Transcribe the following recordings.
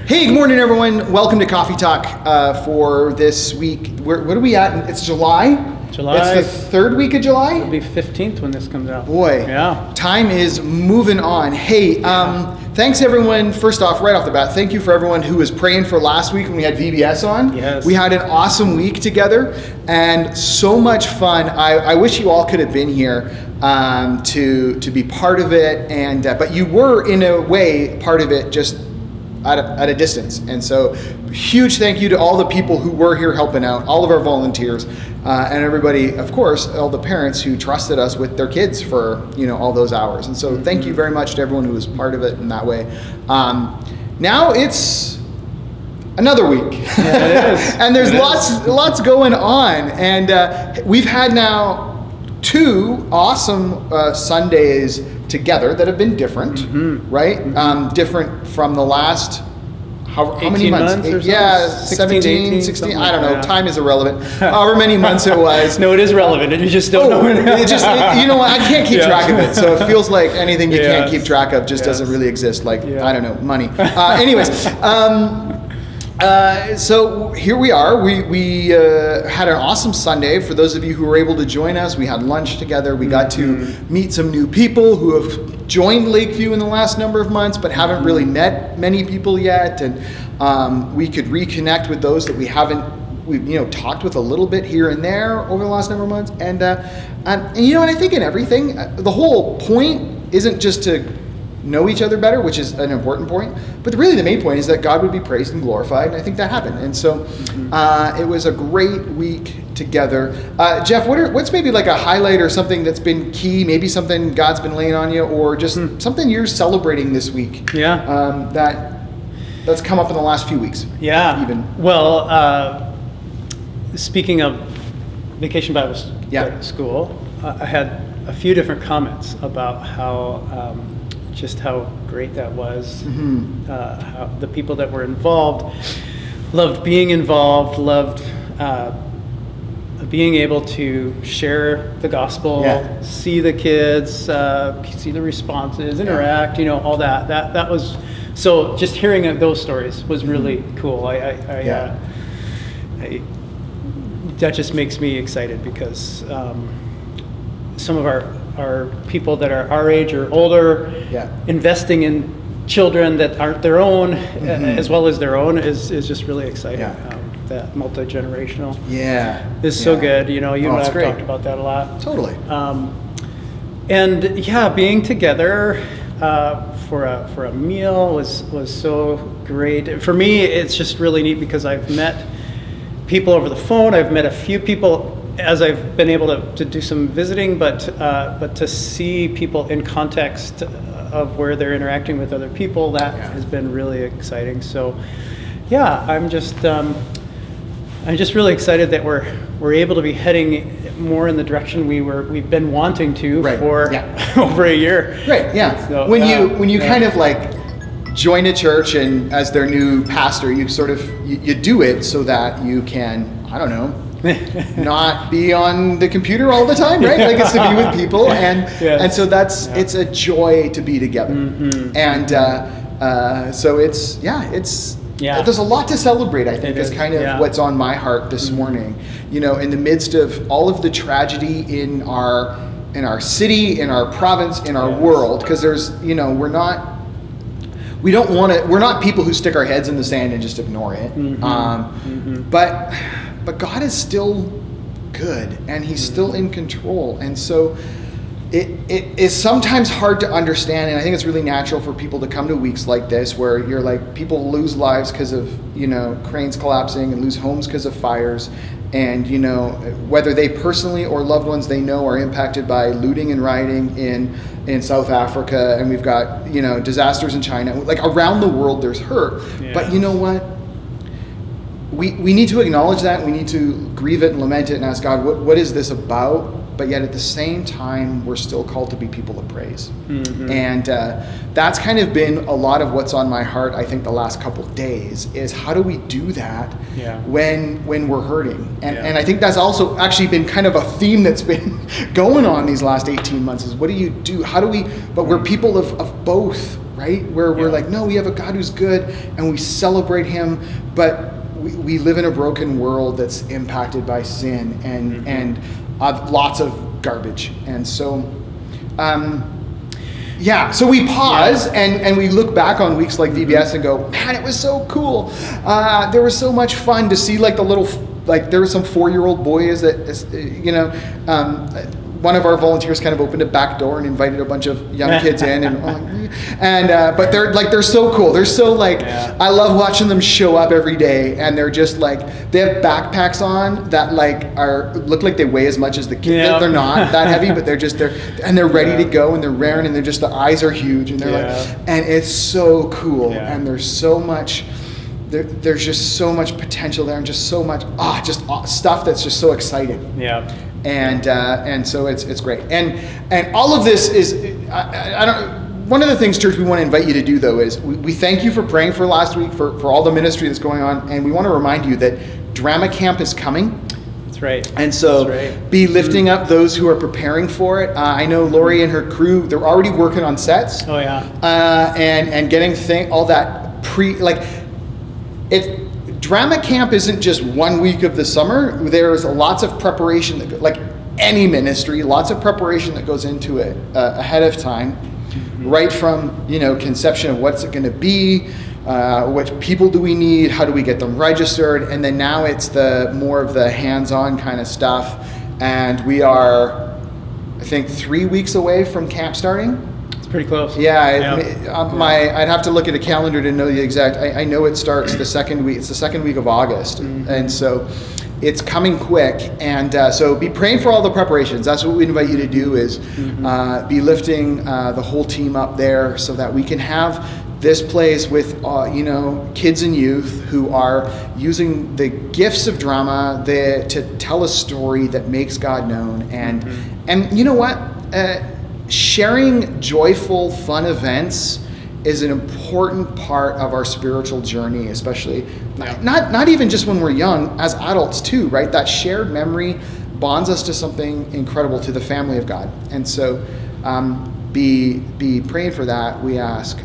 Hey, good morning, everyone. Welcome to Coffee Talk for this week. What are we at? It's July? July. It's the third week of July? It'll be 15th when this comes out. Boy, yeah. Time is moving on. Hey, thanks everyone. First off, right off the bat, thank you for everyone who was praying for last week when we had VBS on. Yes. We had an awesome week together and so much fun. I wish you all could have been here to be part of it, and but you were in a way part of it just at a distance. And so huge thank you to all the people who were here helping out, all of our volunteers, and everybody, of course, all the parents who trusted us with their kids for all those hours. And so thank you very much to everyone who was part of it in that way. Now it's another week. Yeah, it is. And there's lots going on, and we've had now 2 awesome Sundays together that have been different, right? Different from the last, how many months? 17, 16, I don't know, that. Time is irrelevant. However many months it was. No, it is relevant, and you just don't know. You know what, I can't keep track of it, so it feels like anything you can't Yes. keep track of just doesn't really exist, like, I don't know, money. Anyways, so here we are. We had an awesome Sunday. For those of you who were able to join us, we had lunch together. We got to meet some new people who have joined Lakeview in the last number of months, but haven't really met many people yet. And we could reconnect with those that we've talked with a little bit here and there over the last number of months. And I think in everything, the whole point isn't just to know each other better, which is an important point, but really the main point is that God would be praised and glorified, and I think that happened. And so it was a great week together. Jeff, what's maybe like a highlight or something that's been key, maybe something God's been laying on you, or just something you're celebrating this week that's come up in the last few weeks? Yeah. Even. Well, speaking of Vacation Bible School, I had a few different comments about how just how great that was. How the people that were involved loved being involved, loved being able to share the gospel, see the kids, see the responses, interact, all that. That was, so just hearing those stories was really cool. That just makes me excited because some of our people that are our age or older, investing in children that aren't their own, as well as their own, is just really exciting. That multi-generational is so good. You and I have talked about that a lot. Totally. And being together for a meal was so great. For me, it's just really neat because I've met people over the phone. I've met a few people as I've been able to do some visiting, but to see people in context of where they're interacting with other people, that has been really exciting. So, I'm just really excited that we're able to be heading more in the direction we've been wanting to for over a year. Right. Yeah. So, when you kind of like join a church and as their new pastor, you sort of you do it so that you can, I don't know, not be on the computer all the time, right? Like it's to be with people, and so it's a joy to be together, and so it's there's a lot to celebrate. I think is kind of what's on my heart this morning. In the midst of all of the tragedy in our city, in our province, in our world, because there's we're not people who stick our heads in the sand and just ignore it. But God is still good, and He's still in control. And so it is sometimes hard to understand, and I think it's really natural for people to come to weeks like this where you're like, people lose lives because of, cranes collapsing and lose homes because of fires. And, whether they personally or loved ones they know are impacted by looting and rioting in South Africa, and we've got, disasters in China. Like around the world there's hurt. Yeah. But you know what? We need to acknowledge that. We need to grieve it and lament it and ask God, what is this about? But yet at the same time, we're still called to be people of praise. And that's kind of been a lot of what's on my heart, I think, the last couple of days, is how do we do that when we're hurting? And I think that's also actually been kind of a theme that's been going on these last 18 months, is what do you do? How do we, but we're people of both right? Where we're like, no, we have a God who's good and we celebrate him, but we live in a broken world that's impacted by sin and lots of garbage. And so, so we pause and we look back on weeks like DBS and go, man, it was so cool. There was so much fun to see like the little, like there were some 4-year-old boys that, one of our volunteers kind of opened a back door and invited a bunch of young kids in, but they're so cool. They're so like, I love watching them show up every day, and they're just like, they have backpacks on that like look like they weigh as much as the kids. They're not that heavy, but they're ready to go, and they're raring, and the eyes are huge, and they're like, and it's so cool, and there's so much. There's just so much potential there, and just so much stuff that's just so exciting. And so it's great, and all of this is I don't. One of the things, church, we want to invite you to do though is we thank you for praying for last week for all the ministry that's going on, and we want to remind you that Drama Camp is coming. That's right. And so be lifting up those who are preparing for it. I know Lori and her crew, they're already working on sets. Oh yeah. And getting all that Drama Camp isn't just 1 week of the summer. There's lots of preparation, like any ministry, lots of preparation that goes into it ahead of time, right from conception of what's it going to be, what people do we need, how do we get them registered, and then now it's the more of the hands-on kind of stuff. And we are, I think, 3 weeks away from camp starting. Pretty close. I'd have to look at a calendar to know the exact. I know it starts the second week. It's the second week of August, and so it's coming quick. And so be praying for all the preparations. That's what we invite you to do is be lifting the whole team up there, so that we can have this place with kids and youth who are using the gifts of drama to tell a story that makes God known. And you know what? Sharing joyful, fun events is an important part of our spiritual journey, especially not even just when we're young, as adults too, right? That shared memory bonds us to something incredible, to the family of God. And so be praying for that, we ask.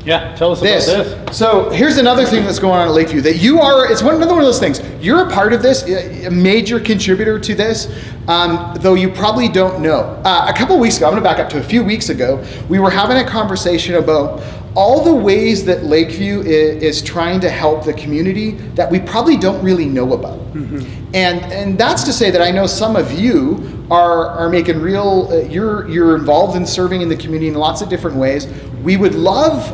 Tell us about this. So here's another thing that's going on at Lakeview that it's another one of those things. You're a part of this, a major contributor to this, though you probably don't know. A couple weeks ago, I'm going to back up to a few weeks ago, we were having a conversation about all the ways that Lakeview is trying to help the community that we probably don't really know about. And that's to say that I know some of you are making real, you're involved in serving in the community in lots of different ways. We would love,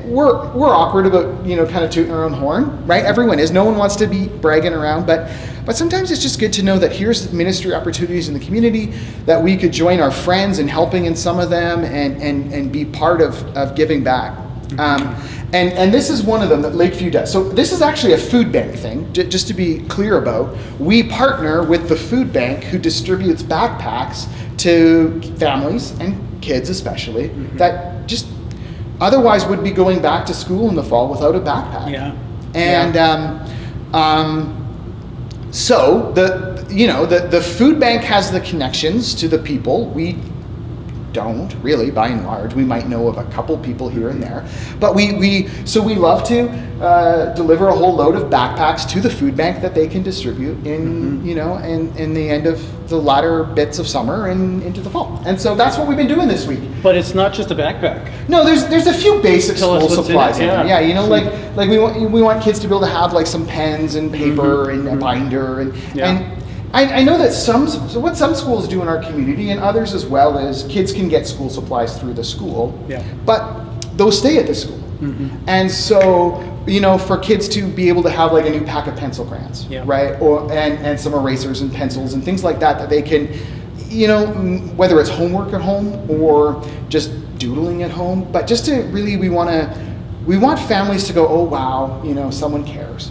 we're awkward about, kind of tooting our own horn, right? Everyone is. No one wants to be bragging around, but sometimes it's just good to know that here's ministry opportunities in the community, that we could join our friends in helping in some of them and be part of giving back. And this is one of them that Lakeview does. So this is actually a food bank thing, just to be clear about. We partner with the food bank who distributes backpacks to families and kids especially that just otherwise would be going back to school in the fall without a backpack. So the food bank has the connections to the people. We don't really, by and large. We might know of a couple people here and there, but we love to deliver a whole load of backpacks to the food bank that they can distribute in in the end of the latter bits of summer and into the fall. And so that's what we've been doing this week. But it's not just a backpack. No, there's a few basic school supplies in there. Like we want kids to be able to have like some pens and paper and a binder and I know that what some schools do in our community, and others as well, is kids can get school supplies through the school, but those stay at the school. And so, for kids to be able to have like a new pack of pencil crayons, right? And some erasers and pencils and things like that they can, whether it's homework at home or just doodling at home, but just to really, we want families to go, oh wow, someone cares.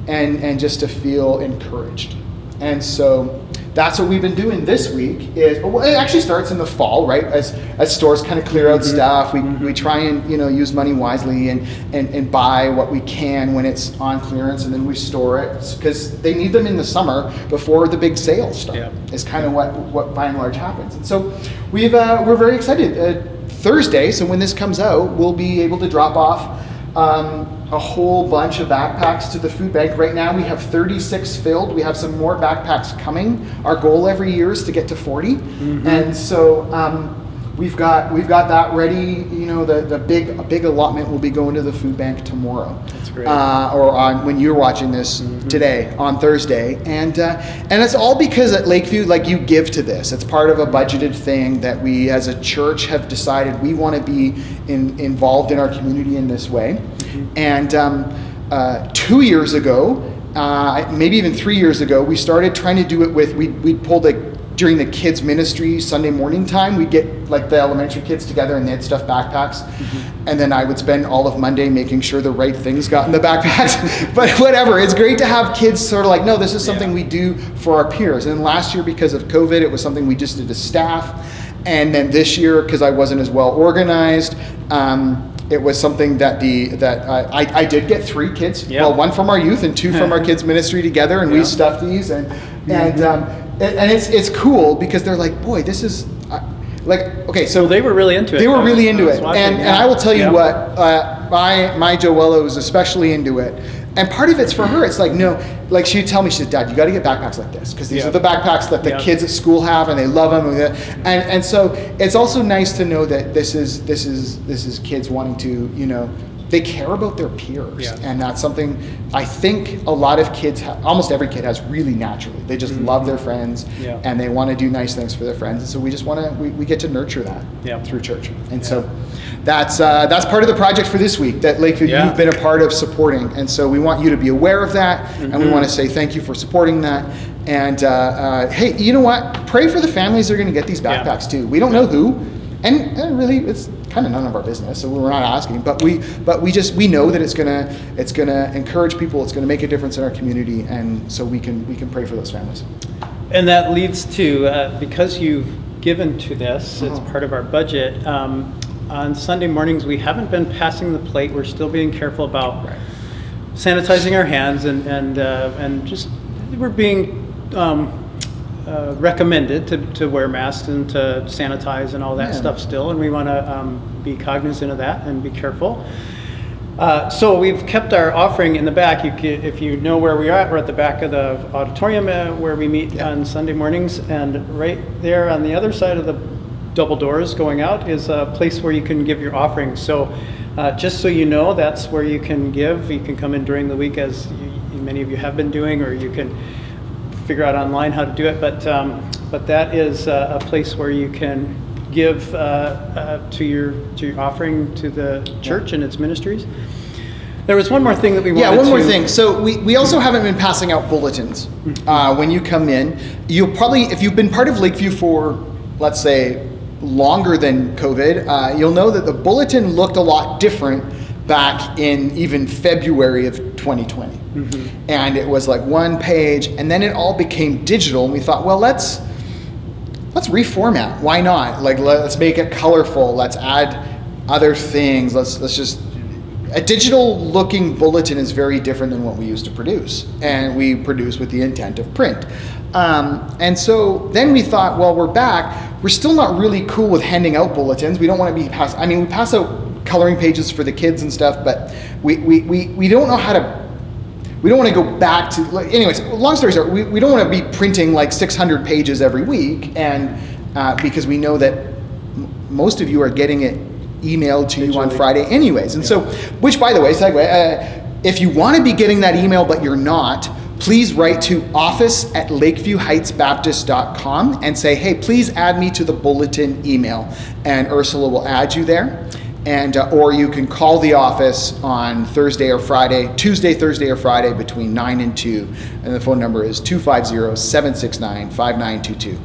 And just to feel encouraged. And so that's what we've been doing this week. It actually starts in the fall, right? As stores kind of clear out stuff, we try and use money wisely and buy what we can when it's on clearance, and then we store it because they need them in the summer before the big sales start. Is kind of what by and large happens. And so we're very excited. Thursday, so when this comes out, we'll be able to drop off a whole bunch of backpacks to the food bank. Right now we have 36 filled. We have some more backpacks coming. Our goal every year is to get to 40. And so we've got that ready. You know, a big allotment will be going to the food bank tomorrow. That's great. Or on when you're watching this today, on Thursday. And it's all because at Lakeview, like, you give to this. It's part of a budgeted thing that we as a church have decided we want to be involved in our community in this way. And 2 years ago, maybe even 3 years ago, we started trying to do it with, we'd pull during the kids ministry Sunday morning time, we'd get like the elementary kids together and they had stuffed backpacks. And then I would spend all of Monday making sure the right things got in the backpacks. But whatever, it's great to have kids sort of like, no, this is something we do for our peers. And last year, because of COVID, it was something we just did as staff. And then this year, because I wasn't as well organized, it was something that I did get 3 kids. Well, 1 from our youth and 2 from our kids ministry together, and we stuffed these, and it's cool because they're like, boy, this is like, okay, so they were really into it. They were really into it, and I will tell you what, my Joella was especially into it. And part of it's for her. It's like, no, like she'd tell me, she said, Dad, you got to get backpacks like this because these are the backpacks that the kids at school have, and they love them. And so it's also nice to know that this is kids wanting to, you know, they care about their peers, and that's something I think a lot of kids, almost every kid has really naturally. They just love their friends, and they want to do nice things for their friends, and so we just want to we get to nurture that through church, and so that's part of the project for this week that Lakeview you've been a part of supporting, and so we want you to be aware of that, and we want to say thank you for supporting that. And hey, you know what? Pray for the families that are going to get these backpacks too. We don't know who. And really, it's kind of none of our business, so we're not asking. But we know that it's gonna encourage people. It's gonna make a difference in our community, and so we can pray for those families. And that leads to because you've given to this, it's part of our budget. On Sunday mornings, we haven't been passing the plate. We're still being careful about sanitizing our hands, and just we're being recommended to wear masks and to sanitize and all that stuff still, and we want to be cognizant of that and be careful. So we've kept our offering in the back. If you know where we are at, we're at the back of the auditorium where we meet on Sunday mornings, and right there on the other side of the double doors going out is a place where you can give your offering. So just so you know, that's where you can give. You can come in during the week, as many of you have been doing, or you can figure out online how to do it, but that is a place where you can give to your offering to the church and its ministries. There was one more thing that we wanted to... Yeah, one more thing. So we also haven't been passing out bulletins. When you come in, you'll probably, if you've been part of Lakeview for, let's say, longer than COVID, you'll know that the bulletin looked a lot different back in even February of 2020. And it was like one page, and then it all became digital, and we thought, well, let's reformat. Why not? Like, let's make it colorful. Let's add other things. Let's just... A digital looking bulletin is very different than what we used to produce, and we produce with the intent of print. And so then we thought, well, we're back. We're still not really cool with handing out bulletins. We don't want to be we pass out coloring pages for the kids and stuff, but we don't know how to. We don't want to go back to, anyways, long story short, we don't want to be printing like 600 pages every week, and because we know that most of you are getting it emailed to you on Friday anyways. And so, which, by the way, segue, if you want to be getting that email but you're not, please write to office@lakeviewheightsbaptist.com and say, hey, please add me to the bulletin email, and Ursula will add you there. And or you can call the office on Tuesday, Thursday, or Friday between 9 and 2. And the phone number is 250-769-5922.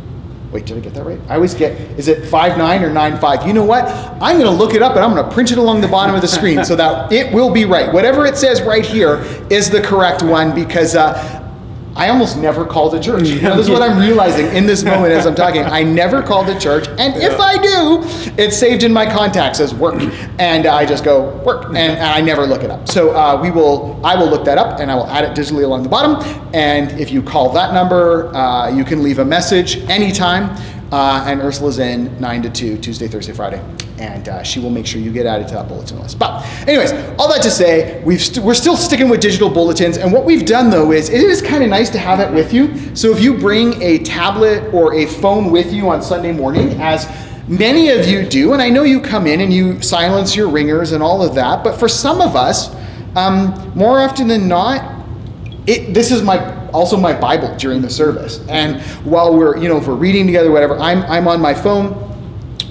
Wait, did I get that right? I always get, is it 59 or 95? You know what? I'm going to look it up, and I'm going to print it along the bottom of the screen so that it will be right. Whatever it says right here is the correct one, because I almost never called a church. Now, this is what I'm realizing in this moment as I'm talking. I never called a church, and if I do, it's saved in my contacts as work, and I just go work, and I never look it up. So I will look that up, and I will add it digitally along the bottom. And if you call that number, you can leave a message anytime, and Ursula's in 9 to 2, Tuesday, Thursday, Friday. and she will make sure you get added to that bulletin list. But anyways, all that to say, we're still sticking with digital bulletins, and what we've done though is it is kind of nice to have it with you. So if you bring a tablet or a phone with you on Sunday morning, as many of you do, and I know you come in and you silence your ringers and all of that, but for some of us, more often than not, this is also my Bible during the service. And while we're, if we're reading together, whatever, I'm on my phone.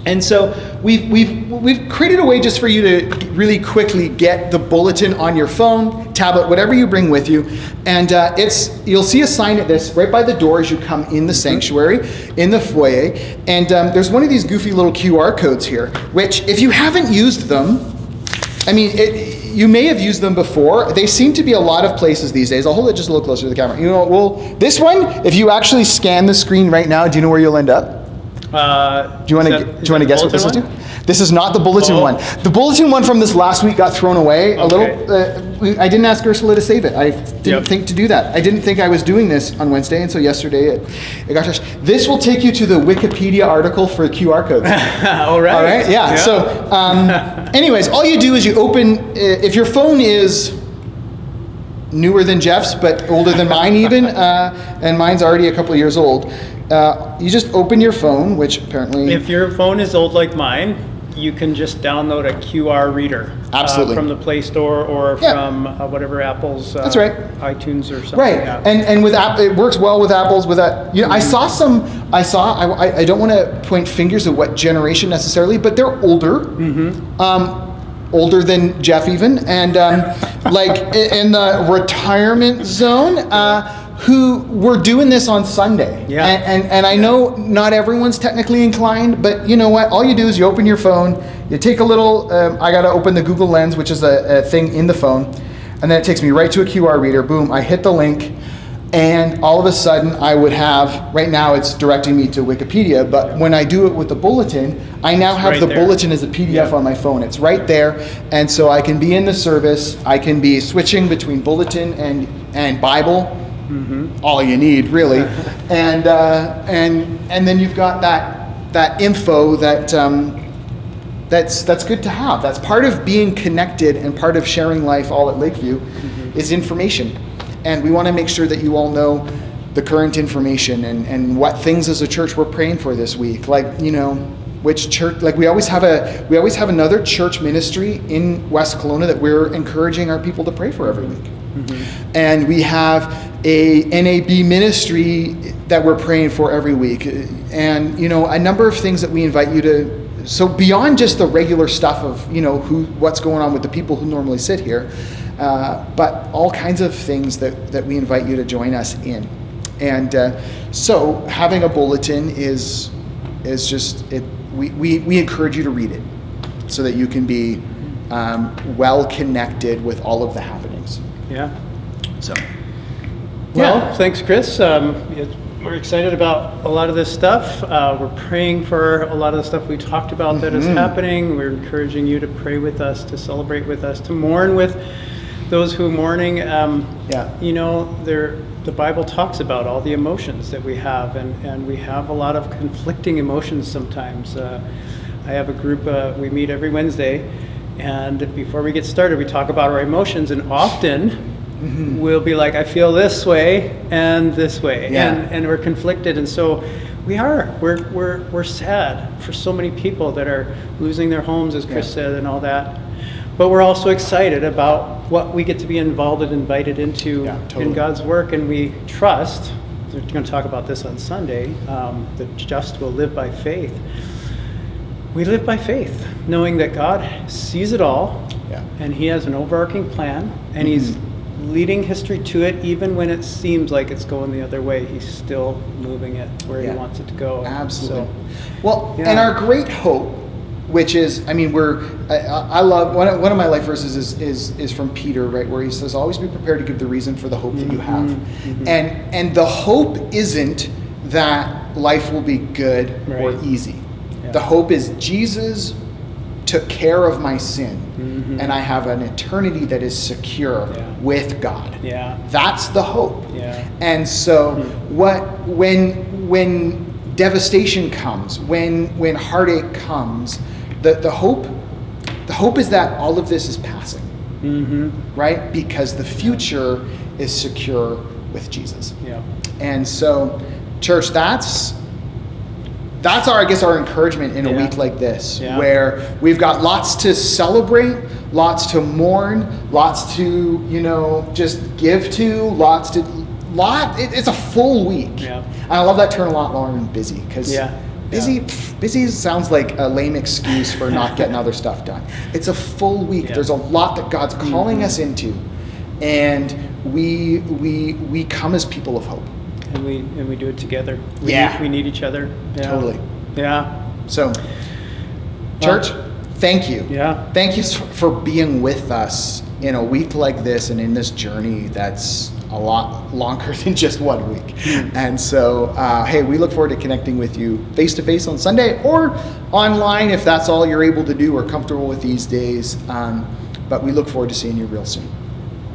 And so we've created a way just for you to really quickly get the bulletin on your phone, tablet, whatever you bring with you. And you'll see a sign at this right by the door as you come in the sanctuary, in the foyer. And there's one of these goofy little QR codes here, which if you haven't used them, you may have used them before. They seem to be a lot of places these days. I'll hold it just a little closer to the camera. This one, if you actually scan the screen right now, do you know where you'll end up? Do you want to guess what this is? This is not the bulletin one. The bulletin one from this last week got thrown away a little. I didn't ask Ursula to save it. I didn't think to do that. I didn't think I was doing this on Wednesday, and so yesterday it got trashed. This will take you to the Wikipedia article for QR codes. All right. All right. Yeah. So, anyways, all you do is you open. If your phone is newer than Jeff's, but older than mine even, and mine's already a couple of years old. You just open your phone, which apparently... If your phone is old like mine, you can just download a QR reader. Absolutely. From the Play Store or from whatever Apple's... That's right. iTunes or something. Right. Yeah. And with Apple, it works well with Apple's. With that, I don't want to point fingers at what generation necessarily, but they're older. Older than Jeff even, and like in the retirement zone, who were doing this on Sunday. Yeah. And I know not everyone's technically inclined, but you know what? All you do is you open your phone, you take a little, I got to open the Google Lens, which is a thing in the phone, and then it takes me right to a QR reader. Boom, I hit the link, and all of a sudden I would have, right now it's directing me to Wikipedia, but when I do it with the bulletin, I now have the bulletin as a PDF on my phone. It's right there, and so I can be in the service, I can be switching between bulletin and Bible, all you need really, and then you've got that info that's good to have. That's part of being connected and part of sharing life all at Lakeview is information. And we want to make sure that you all know the current information and what things as a church we're praying for this week. Like, which church, like we always have another church ministry in West Kelowna that we're encouraging our people to pray for every week. And we have a NAB ministry that we're praying for every week. And, a number of things that we invite you to, so beyond just the regular stuff of, what's going on with the people who normally sit here, but all kinds of things that we invite you to join us in. And so having a bulletin is just, we encourage you to read it so that you can be well connected with all of the happenings. Yeah. So. Well, thanks, Chris. We're excited about a lot of this stuff. We're praying for a lot of the stuff we talked about that is happening. We're encouraging you to pray with us, to celebrate with us, to mourn with those who are mourning. The Bible talks about all the emotions that we have, and we have a lot of conflicting emotions sometimes. I have a group, we meet every Wednesday, and before we get started, we talk about our emotions, and often we'll be like, I feel this way and this way, and we're conflicted, and so we're sad for so many people that are losing their homes, as Chris said, and all that. But we're also excited about what we get to be involved and invited into in God's work, and we trust, we're going to talk about this on Sunday, the just will live by faith. We live by faith, knowing that God sees it all, and He has an overarching plan, and He's leading history to it, even when it seems like it's going the other way. He's still moving it where He wants it to go. Absolutely. And our great hope, which is, I love, one of my life verses is from Peter, right, where he says, always be prepared to give the reason for the hope that you have. And the hope isn't that life will be good or easy. The hope is Jesus took care of my sin, and I have an eternity that is secure with God. That's the hope. And so when devastation comes, when heartache comes, The hope is that all of this is passing, right? Because the future is secure with Jesus. Yeah. And so, church, that's our, I guess, our encouragement in a week like this, where we've got lots to celebrate, lots to mourn, lots to, just give to, it's a full week. Yeah. And I love that term a lot more than busy, because busy sounds like a lame excuse for not getting other stuff done. It's a full week. Yeah. There's a lot that God's calling us into, and we come as people of hope. And we do it together. We need each other. Yeah. Totally. Yeah. So, church, thank you. Yeah. Thank you for being with us in a week like this and in this journey that's a lot longer than just 1 week. And so, hey, we look forward to connecting with you face to face on Sunday or online if that's all you're able to do or comfortable with these days. But we look forward to seeing you real soon.